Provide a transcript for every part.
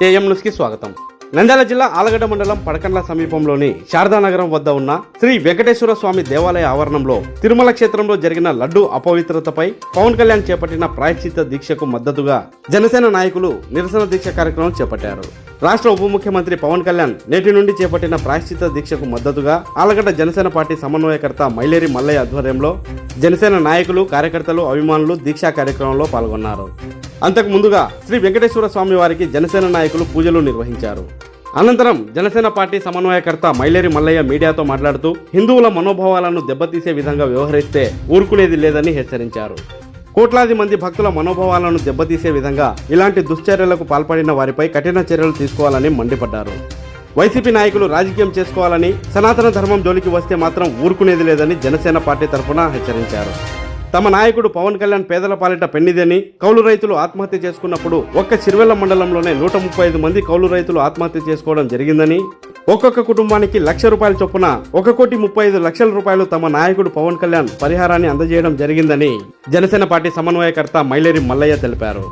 AM న్యూస్కి స్వాగతం. నంద్యాల జిల్లా ఆలగడ్డ మండలం పడకండ్ల సమీపంలోని శారదానగరం వద్ద ఉన్న శ్రీ వెంకటేశ్వర స్వామి దేవాలయ ఆవరణంలో తిరుమల క్షేత్రంలో జరిగిన లడ్డు అపవిత్రతపై పవన్ కళ్యాణ్ చేపట్టిన ప్రాయశ్చిత్త దీక్షకు మద్దతుగా జనసేన నాయకులు నిరసన దీక్ష కార్యక్రమం చేపట్టారు. రాష్ట్ర ఉప ముఖ్యమంత్రి పవన్ కళ్యాణ్ నేటి నుండి చేపట్టిన ప్రాయశ్చిత్త దీక్షకు మద్దతుగా ఆలగడ్డ జనసేన పార్టీ సమన్వయకర్త మైలేరి మల్లయ్య ఆధ్వర్యంలో జనసేన నాయకులు, కార్యకర్తలు, అభిమానులు దీక్షా కార్యక్రమంలో పాల్గొన్నారు. అంతకు ముందుగా శ్రీ వెంకటేశ్వర స్వామి వారికి జనసేన నాయకులు పూజలు నిర్వహించారు. అనంతరం జనసేన పార్టీ సమన్వయకర్త మైలేరి మల్లయ్య మీడియాతో మాట్లాడుతూ హిందువుల మనోభావాలను దెబ్బతీసే విధంగా వ్యవహరిస్తే ఊరుకునేది లేదని హెచ్చరించారు. కోట్లాది మంది భక్తుల మనోభావాలను దెబ్బతీసే విధంగా ఇలాంటి దుశ్చర్యలకు పాల్పడిన వారిపై కఠిన చర్యలు తీసుకోవాలని మండిపడ్డారు. వైసీపీ నాయకులు రాజకీయం చేసుకోవాలని, సనాతన ధర్మం జోలికి వస్తే మాత్రం ఊరుకునేది లేదని జనసేన పార్టీ తరఫున హెచ్చరించారు. తమ నాయకుడు పవన్ కళ్యాణ్ పేదల పాలిట పెన్నిదని, కౌలు రైతులు ఆత్మహత్య చేసుకున్నప్పుడు ఒక్క చిరువెల్ల మండలంలోనే 135 మంది కౌలు రైతులు ఆత్మహత్య చేసుకోవడం జరిగిందని, ఒక్కొక్క కుటుంబానికి ₹1,00,000 చొప్పున 1,35,00,000 రూపాయలు తమ నాయకుడు పవన్ కళ్యాణ్ పరిహారాన్ని అందజేయడం జరిగిందని జనసేన పార్టీ సమన్వయకర్త మైలేరి మల్లయ్య తెలిపారు.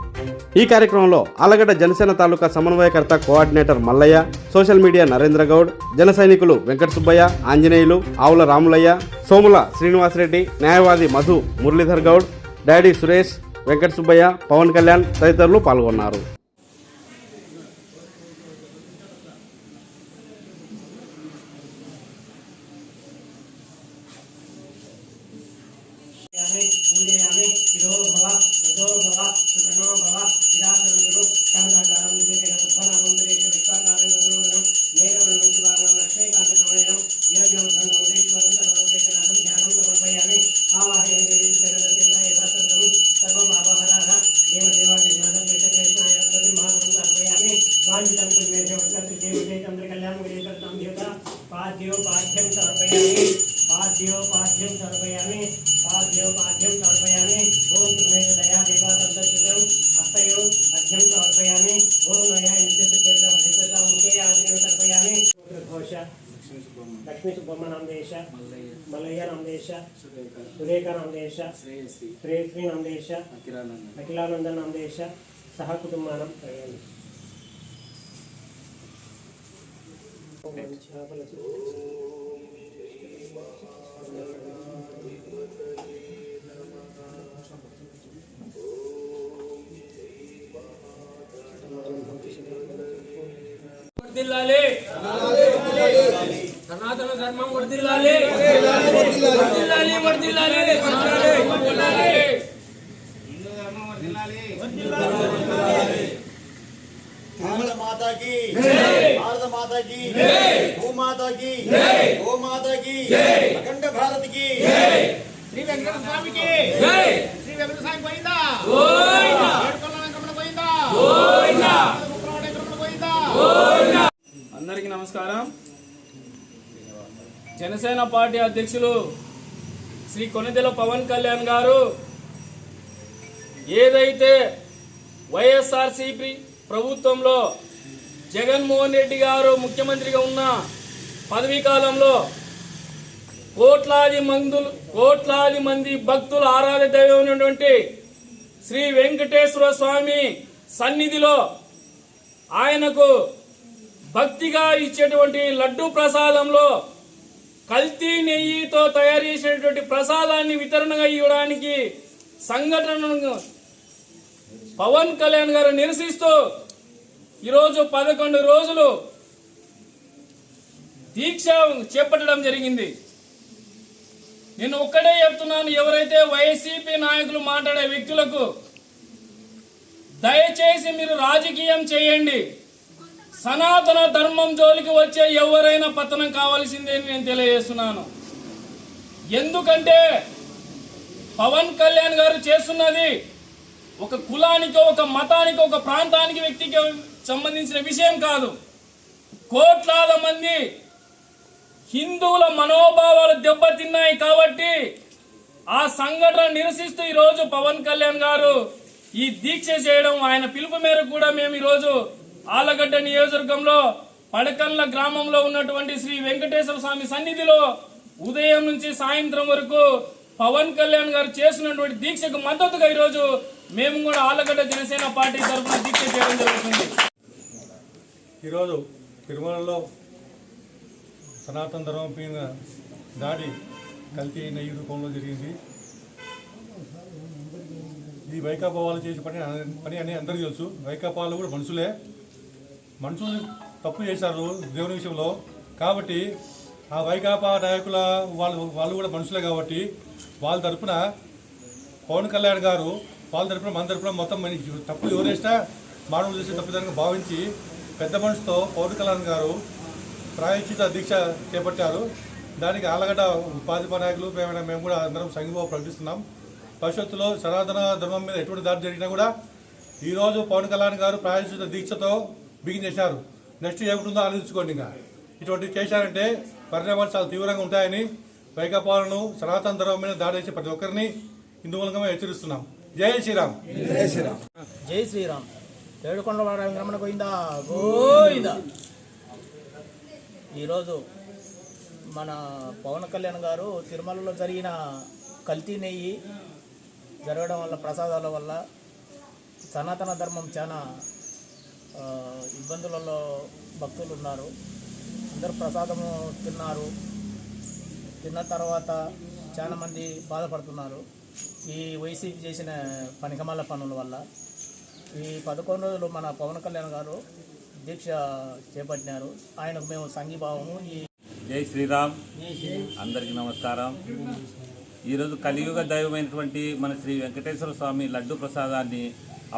ఈ కార్యక్రమంలో ఆలగడ్డ జనసేన తాలూకా సమన్వయకర్త coordinator Mallaiah, social media Narendra Goud, జన సైనికులు వెంకట సుబ్బయ్య, ఆంజనేయులు, ఆవుల రాములయ్య, సోముల శ్రీనివాసరెడ్డి, న్యాయవాది మధు మురళీధర్ గౌడ్, డాడీ సురేష్, వెంకట సుబ్బయ్య, పవన్ కళ్యాణ్ తదితరులు పాల్గొన్నారు. लक्ष्मी सुब्रह्मण्य नामदेश, मलय्य नामदेश, सुरेखा नामदेश, श्रेयश्री नामदेश, अखिलानंद नामदेश सह कुटुंबानां సనాతన ధర్మం వర్ధిల్లాలి. తిరుమల మాతా की భారత మాతా की గో మాతా की గో మాతా की అఖండ భారత్ की శ్రీ వెంకటేశ్వర స్వామి की శ్రీ వెంకటేశ్వర స్వామి పోయిందా పోయిందా పోయిందా పోయిందా. అందరికీ నమస్కారం. జనసేన పార్టీ అధ్యక్షులు శ్రీ కొనిదెల పవన్ కళ్యాణ్ గారు ఏదైతే వైఎస్ఆర్సీపీ ప్రభుత్వంలో జగన్మోహన్ రెడ్డి గారు ముఖ్యమంత్రిగా ఉన్న పదవీ కాలంలో కోట్లాది మంది భక్తుల ఆరాధ్య దైవమైనటువంటి శ్రీ వెంకటేశ్వర స్వామి సన్నిధిలో ఆయనకు భక్తిగా ఇచ్చేటువంటి లడ్డు ప్రసాదంలో కల్తీ నెయ్యితో తయారు చేసినటువంటి ప్రసాదాన్ని వితరణగా ఇవ్వడానికి సంఘటనను పవన్ కళ్యాణ్ గారు నిరసిస్తూ ఈరోజు 11 రోజులు దీక్ష చేపట్టడం జరిగింది. నేను ఒక్కడే చెప్తున్నాను, ఎవరైతే వైసీపీ నాయకులు మాట్లాడే వ్యక్తులకు దయచేసి మీరు రాజకీయం చేయండి. సనాతన ధర్మం జోలికి వచ్చే ఎవరైనా పతనం కావాల్సిందే అని నేను తెలియజేస్తున్నాను. ఎందుకంటే పవన్ కళ్యాణ్ గారు చేస్తున్నది ఒక కులానికి, ఒక మతానికి, ఒక ప్రాంతానికి, వ్యక్తికి సంబంధించిన విషయం కాదు. కోట్లాది మంది హిందువుల మనోభావాలు దెబ్బతిన్నాయి కాబట్టి ఆ సంఘటన నిరసిస్తూ ఈరోజు పవన్ కళ్యాణ్ గారు ఈ దీక్ష చేయడం, ఆయన పిలుపు మేరకు కూడా మేము ఈరోజు ఆలగడ్డ నియోజకవర్గంలో పడకల్ల గ్రామంలో ఉన్నటువంటి శ్రీ వెంకటేశ్వర స్వామి సన్నిధిలో ఉదయం నుంచి సాయంత్రం వరకు పవన్ కళ్యాణ్ గారు చేస్తున్నటువంటి దీక్షకు మద్దతుగా ఈరోజు మేము కూడా ఆలగడ్డ జనసేన పార్టీ తరఫున దీక్ష చేయడం జరుగుతుంది. ఈరోజు తిరుమలలో సనాతన ధర్మం పైన దాడి కల్తీ నెయ్యి రూపంలో జరిగింది. ఈ వైకాపా వాళ్ళు చేసే పని అని అందరికీ తెలుసు. వైకాపా వాళ్ళు కూడా మనుషులు తప్పు చేశారు దేవుని విషయంలో. కాబట్టి ఆ వైకాపా నాయకుల వాళ్ళు కూడా మనుషులే కాబట్టి వాళ్ళ తరఫున పవన్ కళ్యాణ్ గారు వాళ్ళ తరఫున మన తరఫున మొత్తం తప్పులు ఎవరేసినా మానవులు చేసే తప్పుదానికి భావించి పెద్ద మనసుతో పవన్ కళ్యాణ్ గారు ప్రాయశ్చిత దీక్ష చేపట్టారు. దానికి ఆలగడ్డ ఉపాధి నాయకులు మేము కూడా అందరం సంఘీభావం ప్రకటిస్తున్నాం. భవిష్యత్తులో సనాతన ధర్మం మీద ఎటువంటి దాడి జరిగినా కూడా ఈరోజు పవన్ కళ్యాణ్ గారు ప్రాయశ్చిత దీక్షతో బిగించేశారు. నెక్స్ట్ ఏముంటుందో ఆలోచించుకోండి. ఇంకా ఇటువంటి చేశారంటే పరిణామాలు చాలా తీవ్రంగా ఉంటాయని వైకాపాలను సనాతన ధర్మం మీద దాడి చేసే ప్రతి ఒక్కరిని హిందూ మూలంగా హెచ్చరిస్తున్నాం. జై శ్రీరామ్. జై శ్రీరామ్. జై శ్రీరామ్. ఏడుకొండలవాడ వెంకటరమణ గోవిందా గోవిందా. ఈరోజు మన పవన్ కళ్యాణ్ గారు తిరుమలలో జరిగిన కల్తీ నెయ్యి జరగడం వల్ల ప్రసాదాల వల్ల సనాతన ధర్మం చాలా ఇబ్బందులలో భక్తులు ఉన్నారు. అందరూ ప్రసాదము తిన్నారు. తిన్న తర్వాత చాలామంది బాధపడుతున్నారు ఈ వైసీపీ చేసిన పనికమాల పనుల వల్ల. ఈ 11 రోజులు మన పవన్ కళ్యాణ్ గారు దీక్ష చేపట్టినారు. ఆయనకు మేము సంఘీభావము. జై శ్రీరామ్. అందరికీ నమస్కారం. ఈరోజు కలియుగ దైవమైనటువంటి మన శ్రీ వెంకటేశ్వర స్వామి లడ్డు ప్రసాదాన్ని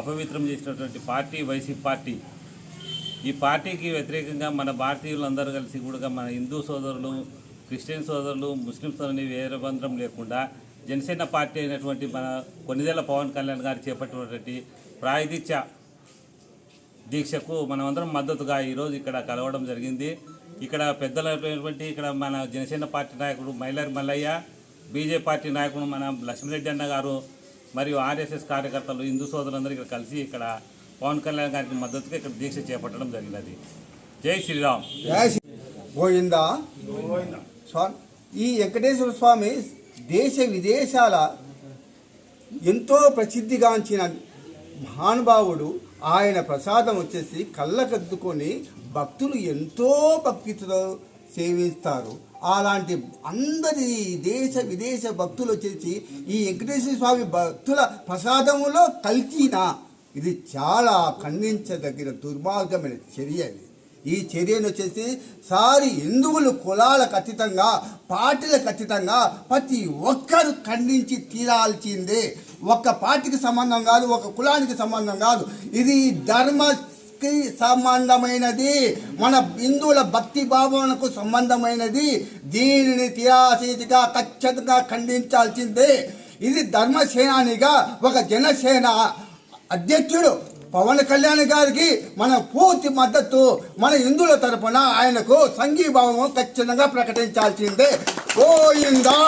అపవిత్రం చేసినటువంటి పార్టీ వైసీపీ పార్టీ. ఈ పార్టీకి వ్యతిరేకంగా మన భారతీయులందరూ కలిసి కూడా మన హిందూ సోదరులు, క్రిస్టియన్ సోదరులు, ముస్లిం సోదరుని వేరే బంధం లేకుండా జనసేన పార్టీ అయినటువంటి మన కొన్నిదేళ్ల పవన్ కళ్యాణ్ గారు చేపట్టినటువంటి ప్రాయదీక్ష దీక్షకు మనమందరం మద్దతుగా ఈరోజు ఇక్కడ కలవడం జరిగింది. ఇక్కడ పెద్దలైనటువంటి ఇక్కడ మన జనసేన పార్టీ నాయకుడు మైలారి మల్లయ్య, బీజేపీ పార్టీ నాయకుడు మన లక్ష్మీరెడ్డి అన్న గారు మరియు ఆర్ఎస్ఎస్ కార్యకర్తలు, హిందూ సోదరులందరూ ఇక్కడ కలిసి ఇక్కడ పవన్ కళ్యాణ్ గారికి మద్దతుగా ఇక్కడ దీక్ష చేపట్టడం జరిగినది. జై శ్రీరామ్. గోవిందా. ఈ వెంకటేశ్వర స్వామి దేశ విదేశాల ఎంతో ప్రసిద్ధిగాంచిన మహానుభావుడు. ఆయన ప్రసాదం వచ్చేసి కళ్ళకద్దుకొని భక్తులు ఎంతో భక్తితో సేవిస్తారు. అలాంటి అందరి దేశ విదేశ భక్తులు వచ్చేసి ఈ వెంకటేశ్వర స్వామి భక్తుల ప్రసాదములో కల్తీనా, ఇది చాలా ఖండించదగిన దుర్మార్గమైన చర్య. ఈ చర్యను వచ్చేసి హిందువులు కులాలకు అతీతంగా, పార్టీలకు అతీతంగా ప్రతి ఒక్కరు ఖండించి తీరాల్సిందే. ఒక్క పార్టీకి సంబంధం కాదు, ఒక కులానికి సంబంధం కాదు. ఇది ధర్మకి సంబంధమైనది, మన హిందువుల భక్తి భావనకు సంబంధమైనది. దీనిని తీరాశీతిగా ఖచ్చితంగా ఖండించాల్సిందే. ఇది ధర్మసేనానిగా ఒక జనసేన అధ్యక్షుడు పవన్ కళ్యాణ్ గారికి మన పూర్తి మద్దతు, మన హిందువుల తరపున ఆయనకు సంఘీభావము ఖచ్చితంగా ప్రకటించాల్సిందే. గోవిందా.